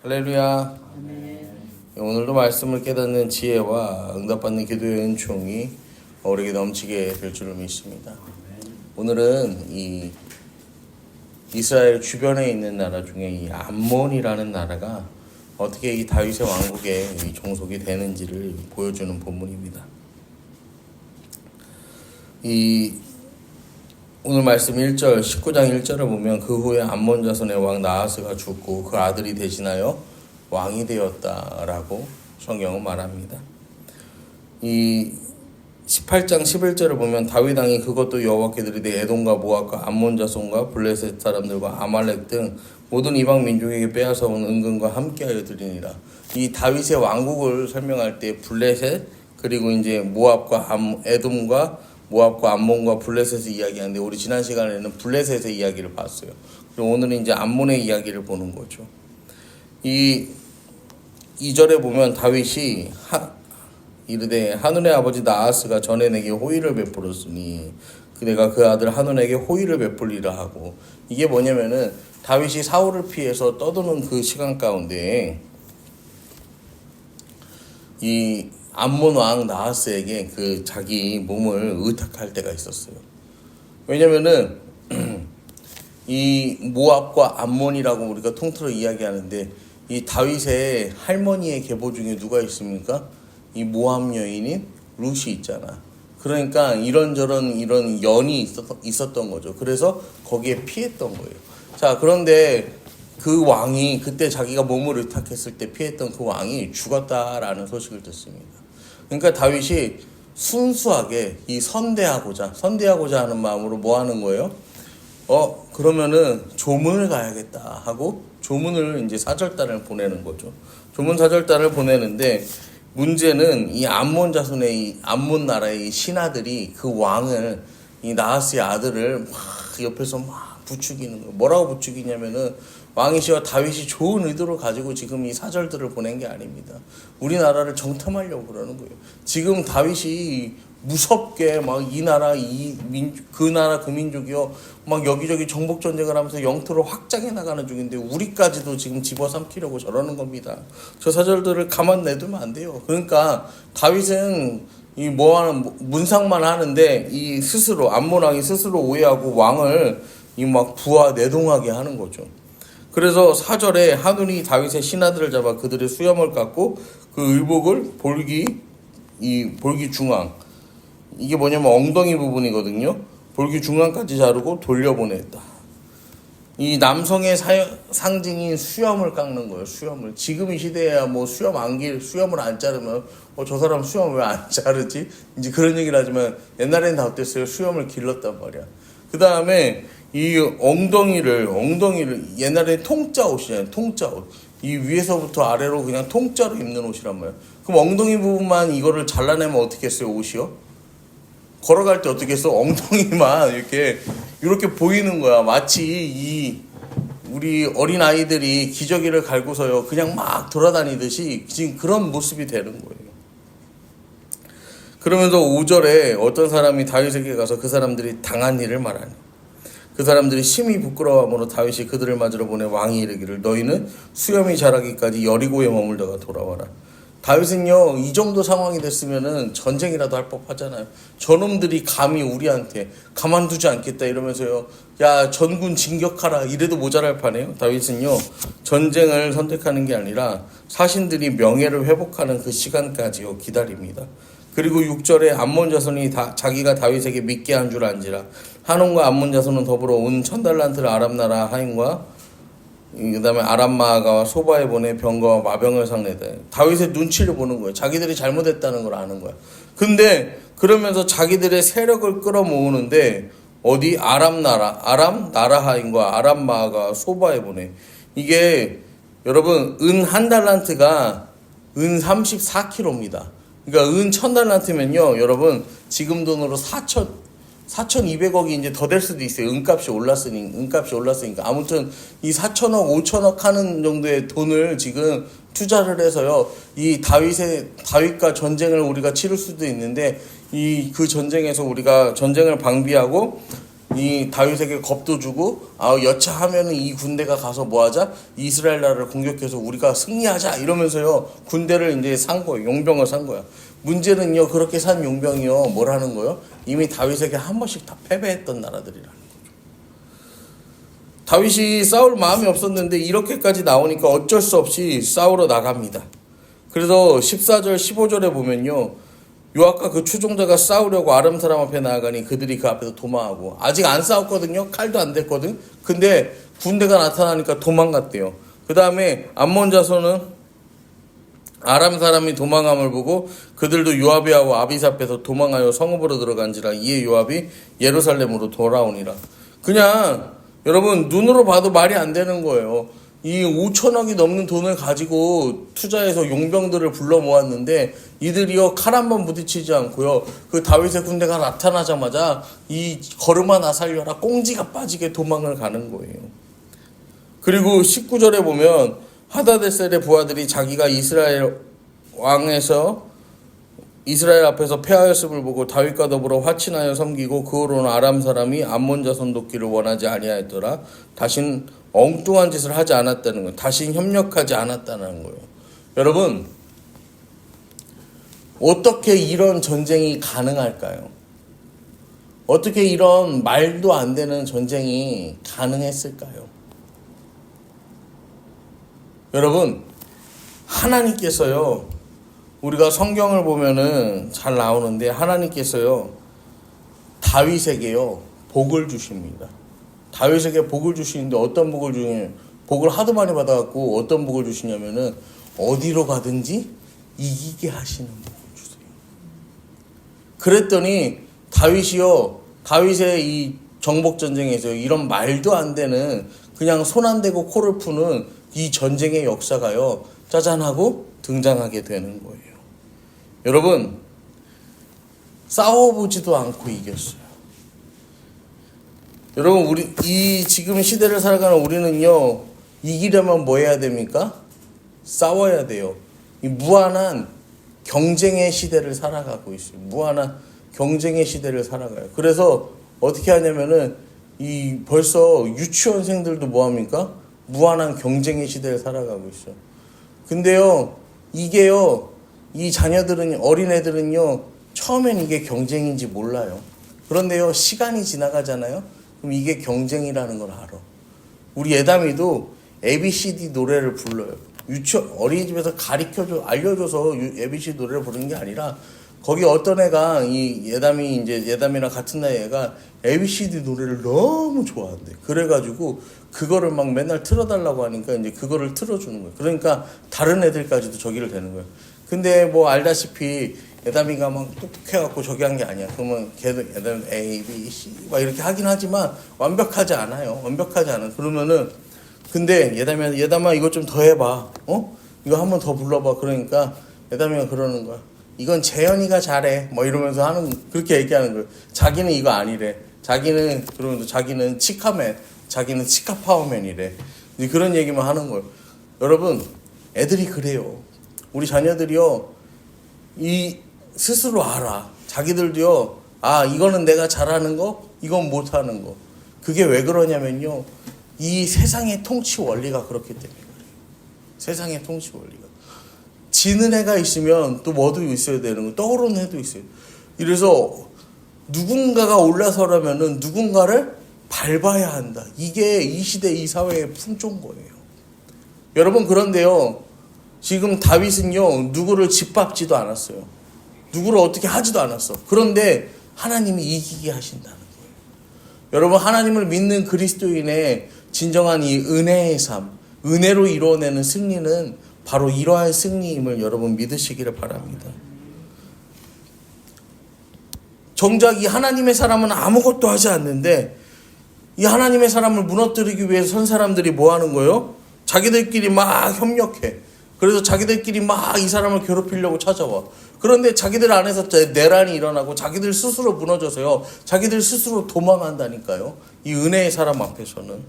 할렐루야. 아멘. 오늘도 말씀을 깨닫는 지혜와 응답받는 기도의 은총이 우리에게 넘치게 될 줄을 믿습니다. 오늘은 이 이스라엘 주변에 있는 나라 중에 이 암몬이라는 나라가 어떻게 이 다윗의 왕국에 이 종속이 되는지를 보여주는 본문입니다. 오늘 말씀 1절, 19장 1절을 보면 그 후에 암몬 자손의 왕 나하스가 죽고 그 아들이 대신하여 왕이 되었다라고 성경은 말합니다. 이 18장 11절을 보면 다윗 왕이 그것도 여호와께 드리되 에돔과 모압과 암몬 자손과 블레셋 사람들과 아말렉 등 모든 이방 민족에게 빼앗아 온 은근과 함께하여 드리니라. 이 다윗의 왕국을 설명할 때 블레셋 그리고 이제 모압과 에돔과 모압과 암몬과 블레셋의 이야기하는데 우리 지난 시간에는 블레셋의 이야기를 봤어요. 그리고 오늘은 이제 암몬의 이야기를 보는 거죠. 이 2절에 보면 다윗이 이르되 하눈의 아버지 나하스가 전에 내게 호의를 베풀었으니 내가 그 아들 하눈에게 호의를 베풀리라 하고, 이게 뭐냐면은 다윗이 사울을 피해서 떠도는 그 시간 가운데 이 암몬 왕 나하스에게 그 자기 몸을 의탁할 때가 있었어요. 왜냐면은 이 모압과 암몬이라고 우리가 통틀어 이야기하는데 이 다윗의 할머니의 계보 중에 누가 있습니까? 이 모압 여인인 룻이 있잖아. 그러니까 이런저런 이런 연이 있었던 거죠. 그래서 거기에 피했던 거예요. 자, 그런데 그 왕이 그때 자기가 몸을 의탁했을 때 피했던 그 왕이 죽었다라는 소식을 듣습니다. 그러니까 다윗이 순수하게 이 선대하고자 하는 마음으로 뭐 하는 거예요? 그러면은 조문을 가야겠다 하고 조문을 이제 사절단을 보내는 거죠. 조문 사절단을 보내는데 문제는 이 암몬 자손의 이 암몬 나라의 신하들이 그 왕을 이 나하스의 아들을 막 옆에서 막 부추기는 거예요. 뭐라고 부추기냐면은 왕이시여 다윗이 좋은 의도를 가지고 지금 이 사절들을 보낸 게 아닙니다. 우리나라를 정탐하려고 그러는 거예요. 지금 다윗이 무섭게 막 이 나라 그 나라 그 민족이요 막 여기저기 정복 전쟁을 하면서 영토를 확장해 나가는 중인데 우리까지도 지금 집어삼키려고 저러는 겁니다. 저 사절들을 가만 내두면 안 돼요. 그러니까 다윗은 이 뭐하는 문상만 하는데 이 스스로 암몬 왕이 스스로 오해하고 왕을 이 막 부하 내동하게 하는 거죠. 그래서 4절에 하눈이 다윗의 신하들을 잡아 그들의 수염을 깎고 그 의복을 볼기 중앙, 이게 뭐냐면 엉덩이 부분이거든요. 볼기 중앙까지 자르고 돌려보냈다. 이 남성의 상징인 수염을 깎는 거예요. 수염을. 지금 이 시대에야 뭐 수염을 안 자르면 저 사람 수염 왜 안 자르지? 이제 그런 얘기를 하지만 옛날에는 다 어땠어요? 수염을 길렀단 말이야. 그 다음에 이 엉덩이를 옛날에 통짜 옷이잖아요. 통짜 옷. 이 위에서부터 아래로 그냥 통짜로 입는 옷이란 말이야. 그럼 엉덩이 부분만 이거를 잘라내면 어떻게 했어요? 옷이요? 걸어갈 때 어떻게 했어? 엉덩이만 이렇게 보이는 거야. 마치 우리 어린 아이들이 기저귀를 갈고서요 그냥 막 돌아다니듯이 지금 그런 모습이 되는 거예요. 그러면서 5절에 어떤 사람이 다윗에게 가서 그 사람들이 당한 일을 말하니 그 사람들이 심히 부끄러워함으로 다윗이 그들을 맞으러 보내 왕이 이르기를 너희는 수염이 자라기까지 여리고에 머물다가 돌아와라. 다윗은요 이 정도 상황이 됐으면은 전쟁이라도 할 법하잖아요. 저놈들이 감히 우리한테 가만두지 않겠다 이러면서요 야 전군 진격하라 이래도 모자랄 판이에요. 다윗은요 전쟁을 선택하는 게 아니라 사신들이 명예를 회복하는 그 시간까지요 기다립니다. 그리고 6절에 암몬 자손이 자기가 다윗에게 믿게 한 줄 안지라 하논과 암몬 자손은 더불어 온 1000달란트를 아람 나라 하인과 그 다음에 아람 마아가와 소바에 보내 병거와 마병을 상내다. 다윗의 눈치를 보는 거예요. 자기들이 잘못했다는 걸 아는 거야. 근데 그러면서 자기들의 세력을 끌어모으는데 어디 아람 나라 하인과 아람 마아가 소바에 보내. 이게 여러분 은 1달란트가 은 34kg입니다. 그러니까 은 1000달란트면요 여러분 지금 돈으로 4,200억이 이제 더 될 수도 있어요. 은값이 올랐으니까. 아무튼 이 4천억, 5천억 하는 정도의 돈을 지금 투자를 해서요. 이 다윗과 전쟁을 우리가 치를 수도 있는데 그 전쟁에서 우리가 전쟁을 방비하고 이 다윗에게 겁도 주고 여차하면은 이 군대가 가서 뭐하자? 이스라엘 나라를 공격해서 우리가 승리하자 이러면서요 군대를 이제 산 거예요. 용병을 산 거야. 문제는요 그렇게 산 용병이요 뭐라는 거요? 이미 다윗에게 한 번씩 다 패배했던 나라들이라는 거죠. 다윗이 싸울 마음이 없었는데 이렇게까지 나오니까 어쩔 수 없이 싸우러 나갑니다. 그래서 14절 15절에 보면요 요압과 그 추종자가 싸우려고 아람 사람 앞에 나아가니 그들이 그 앞에서 도망하고, 아직 안 싸웠거든요. 칼도 안 됐거든. 근데 군대가 나타나니까 도망갔대요. 그 다음에 암몬 자손은 아람 사람이 도망함을 보고 그들도 요압이하고 아비스 앞에서 도망하여 성읍으로 들어간지라. 이에 요압이 예루살렘으로 돌아오니라. 그냥 여러분 눈으로 봐도 말이 안 되는 거예요. 이 5천억이 넘는 돈을 가지고 투자해서 용병들을 불러 모았는데 이들이요 칼 한 번 부딪히지 않고요 그 다윗의 군대가 나타나자마자 이 걸음아 나 살려라 꽁지가 빠지게 도망을 가는 거예요. 그리고 19절에 보면 하다데셀의 부하들이 자기가 이스라엘 앞에서 패하였음을 보고 다윗과 더불어 화친하여 섬기고 그 후로는 아람 사람이 암몬 자손 돕기를 원하지 아니하였더라. 다신 엉뚱한 짓을 하지 않았다는 거예요. 다신 협력하지 않았다는 거예요. 여러분 어떻게 이런 전쟁이 가능할까요? 어떻게 이런 말도 안 되는 전쟁이 가능했을까요? 여러분 하나님께서요 우리가 성경을 보면은 잘 나오는데 하나님께서요 다윗에게요 복을 주십니다. 다윗에게 복을 주시는데 어떤 복을 주냐면 복을 하도 많이 받아갖고 어떤 복을 주시냐면은 어디로 가든지 이기게 하시는 복을 주세요. 그랬더니 다윗의 이 정복전쟁에서 이런 말도 안 되는 그냥 손 안 대고 코를 푸는 이 전쟁의 역사가요 짜잔하고 등장하게 되는 거예요. 여러분 싸워보지도 않고 이겼어요. 여러분 우리 이 지금 시대를 살아가는 우리는요 이기려면 뭐 해야 됩니까? 싸워야 돼요. 이 무한한 경쟁의 시대를 살아가고 있어요. 무한한 경쟁의 시대를 살아가요. 그래서 어떻게 하냐면은 이 벌써 유치원생들도 뭐 합니까? 무한한 경쟁의 시대를 살아가고 있어요. 근데요 이게요 이 자녀들은 어린애들은요 처음엔 이게 경쟁인지 몰라요. 그런데요 시간이 지나가잖아요. 그럼 이게 경쟁이라는 걸 알아. 우리 예담이도 ABCD 노래를 불러요. 어린이집에서 알려줘서 ABCD 노래를 부르는 게 아니라 거기 어떤 애가 이 예담이랑 같은 나이 애가 ABCD 노래를 너무 좋아한대. 그래가지고 그거를 막 맨날 틀어달라고 하니까 이제 그거를 틀어주는 거예요. 그러니까 다른 애들까지도 저기를 되는 거예요. 근데 뭐 알다시피 예담이가 막 똑똑해갖고 저기 한 게 아니야. 그러면 걔도 예담이 A, B, C 막 이렇게 하긴 하지만 완벽하지 않아요. 완벽하지 않아. 그러면은 근데 예담아 이거 좀 더 해봐. 이거 한번 더 불러봐. 그러니까 예담이가 그러는 거야. 이건 재현이가 잘해. 뭐 이러면서 그렇게 얘기하는 거예요. 자기는 이거 아니래. 그러면서 자기는 치카맨, 자기는 치카파워맨이래. 그런 얘기만 하는 거예요. 여러분, 애들이 그래요. 우리 자녀들이요, 스스로 알아. 자기들도요, 이거는 내가 잘하는 거, 이건 못하는 거. 그게 왜 그러냐면요, 이 세상의 통치 원리가 그렇기 때문에 그래요. 세상의 통치 원리가. 지는 애가 있으면 또 뭐도 있어야 되는 거, 떠오르는 애도 있어요. 이래서 누군가가 올라서려면은 누군가를 밟아야 한다. 이게 이 시대 이 사회의 풍조인 거예요. 여러분 여런데요. 지금 다윗은요. 누구를 짓밟지도 않았어요. 누구를 어떻게 하지도 않았어. 그런데 하나님이 이기게 하신다는 거예요. 여러분 하나님을 믿는 그리스도인의 진정한 이 은혜의 삶, 은혜로 이루어내는 승리는 바로 이러한 승리임을 여러분 믿으시기를 바랍니다. 정작 이 하나님의 사람은 아무것도 하지 않는데 이 하나님의 사람을 무너뜨리기 위해서 선 사람들이 뭐 하는 거예요? 자기들끼리 막 협력해. 그래서 자기들끼리 막 이 사람을 괴롭히려고 찾아와. 그런데 자기들 안에서 내란이 일어나고 자기들 스스로 무너져서요. 자기들 스스로 도망한다니까요. 이 은혜의 사람 앞에서는.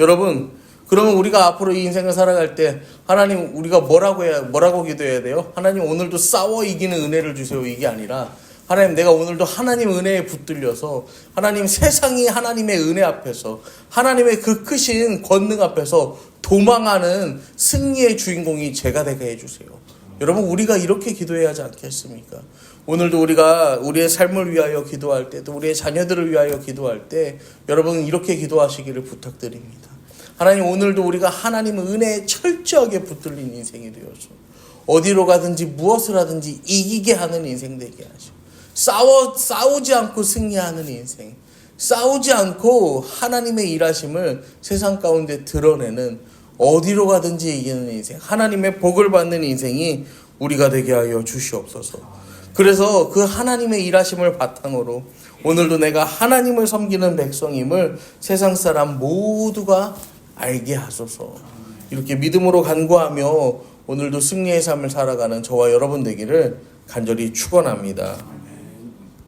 여러분, 그러면 우리가 앞으로 이 인생을 살아갈 때 하나님 우리가 뭐라고 기도해야 돼요? 하나님 오늘도 싸워 이기는 은혜를 주세요. 이게 아니라 하나님, 내가 오늘도 하나님 은혜에 붙들려서 하나님, 세상이 하나님의 은혜 앞에서 하나님의 그 크신 권능 앞에서 도망하는 승리의 주인공이 제가 되게 해주세요. 여러분, 우리가 이렇게 기도해야 하지 않겠습니까? 오늘도 우리가 우리의 삶을 위하여 기도할 때, 또 우리의 자녀들을 위하여 기도할 때 여러분 이렇게 기도하시기를 부탁드립니다. 하나님, 오늘도 우리가 하나님 은혜에 철저하게 붙들린 인생이 되어서 어디로 가든지 무엇을 하든지 이기게 하는 인생 되게 하시고, 싸우지 않고 승리하는 인생, 싸우지 않고 하나님의 일하심을 세상 가운데 드러내는, 어디로 가든지 이기는 인생, 하나님의 복을 받는 인생이 우리가 되게 하여 주시옵소서. 그래서 그 하나님의 일하심을 바탕으로 오늘도 내가 하나님을 섬기는 백성임을 세상 사람 모두가 알게 하소서. 이렇게 믿음으로 간구하며 오늘도 승리의 삶을 살아가는 저와 여러분 되기를 간절히 축원합니다.